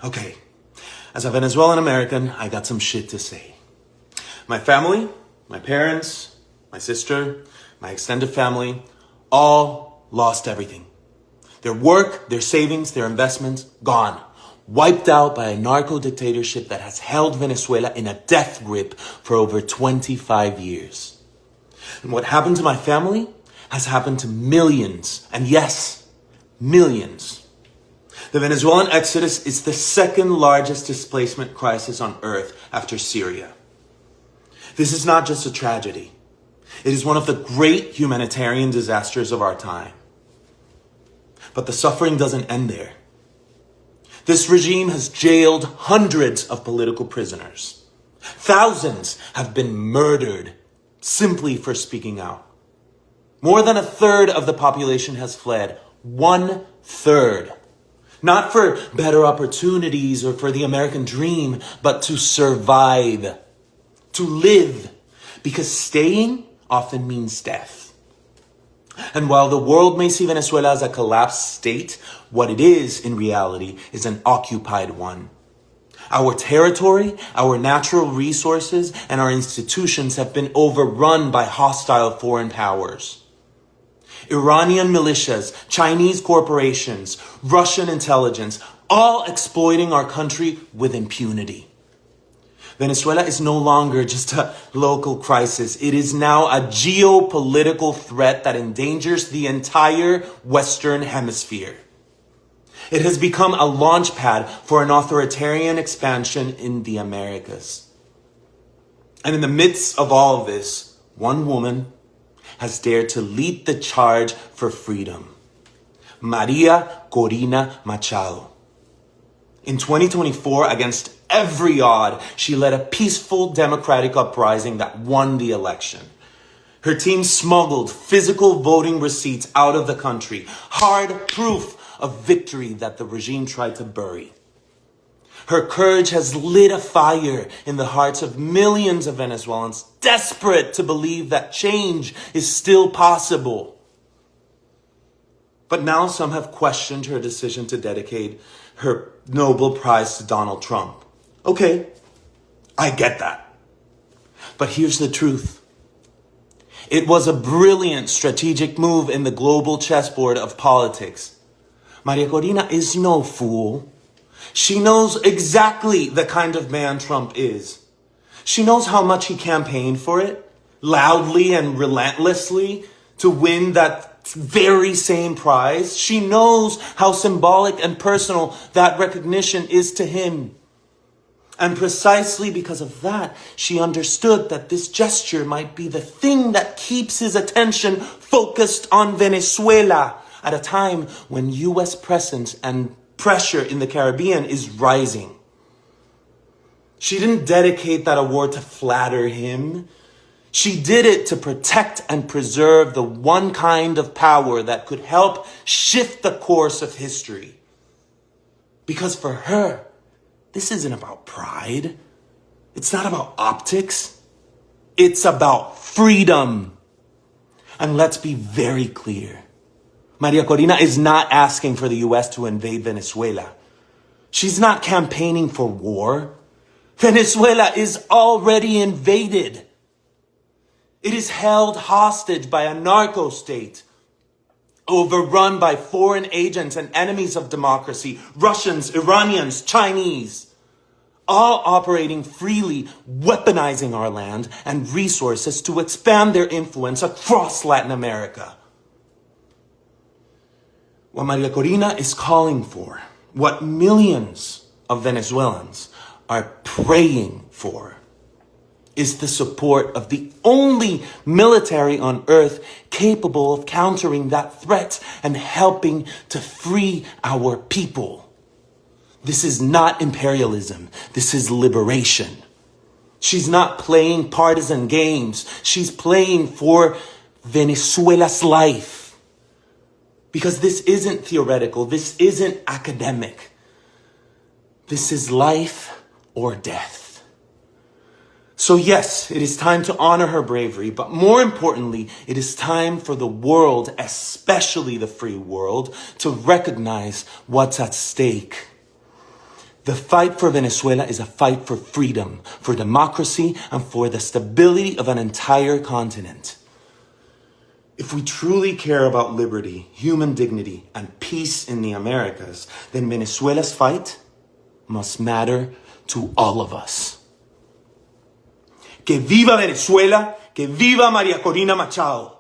Okay, as a Venezuelan American, I got some shit to say. My family, my parents, my sister, my extended family, all lost everything. Their work, their savings, their investments, gone. Wiped out by a narco dictatorship that has held Venezuela in a death grip for over 25 years. And what happened to my family has happened to millions, and yes, millions. The Venezuelan exodus is the second largest displacement crisis on earth after Syria. This is not just a tragedy. It is one of the great humanitarian disasters of our time. But the suffering doesn't end there. This regime has jailed hundreds of political prisoners. Thousands have been murdered simply for speaking out. More than a third of the population has fled. 1/3. Not for better opportunities or for the American dream, but to survive, to live, because staying often means death. And while the world may see Venezuela as a collapsed state, what it is in reality is an occupied one. Our territory, our natural resources, and our institutions have been overrun by hostile foreign powers. Iranian militias, Chinese corporations, Russian intelligence, all exploiting our country with impunity. Venezuela is no longer just a local crisis. It is now a geopolitical threat that endangers the entire Western Hemisphere. It has become a launch pad for an authoritarian expansion in the Americas. And in the midst of all of this, one woman has dared to lead the charge for freedom. Maria Corina Machado. In 2024, against every odd, she led a peaceful democratic uprising that won the election. Her team smuggled physical voting receipts out of the country, hard proof of victory that the regime tried to bury. Her courage has lit a fire in the hearts of millions of Venezuelans desperate to believe that change is still possible. But now some have questioned her decision to dedicate her Nobel Prize to Donald Trump. Okay, I get that. But here's the truth. It was a brilliant strategic move in the global chessboard of politics. Maria Corina is no fool. She knows exactly the kind of man Trump is. She knows how much he campaigned for it, loudly and relentlessly, to win that very same prize. She knows how symbolic and personal that recognition is to him. And precisely because of that, she understood that this gesture might be the thing that keeps his attention focused on Venezuela at a time when U.S. presence and pressure in the Caribbean is rising. She didn't dedicate that award to flatter him. She did it to protect and preserve the one kind of power that could help shift the course of history. Because for her, this isn't about pride. It's not about optics. It's about freedom. And let's be very clear. Maria Corina is not asking for the U.S. to invade Venezuela. She's not campaigning for war. Venezuela is already invaded. It is held hostage by a narco state, overrun by foreign agents and enemies of democracy, Russians, Iranians, Chinese, all operating freely, weaponizing our land and resources to expand their influence across Latin America. What Maria Corina is calling for, what millions of Venezuelans are praying for, is the support of the only military on earth capable of countering that threat and helping to free our people. This is not imperialism. This is liberation. She's not playing partisan games. She's playing for Venezuela's life. Because this isn't theoretical. This isn't academic. This is life or death. So yes, it is time to honor her bravery, but more importantly, it is time for the world, especially the free world, to recognize what's at stake. The fight for Venezuela is a fight for freedom, for democracy, and for the stability of an entire continent. If we truly care about liberty, human dignity, and peace in the Americas, then Venezuela's fight must matter to all of us. Que viva Venezuela, que viva María Corina Machado.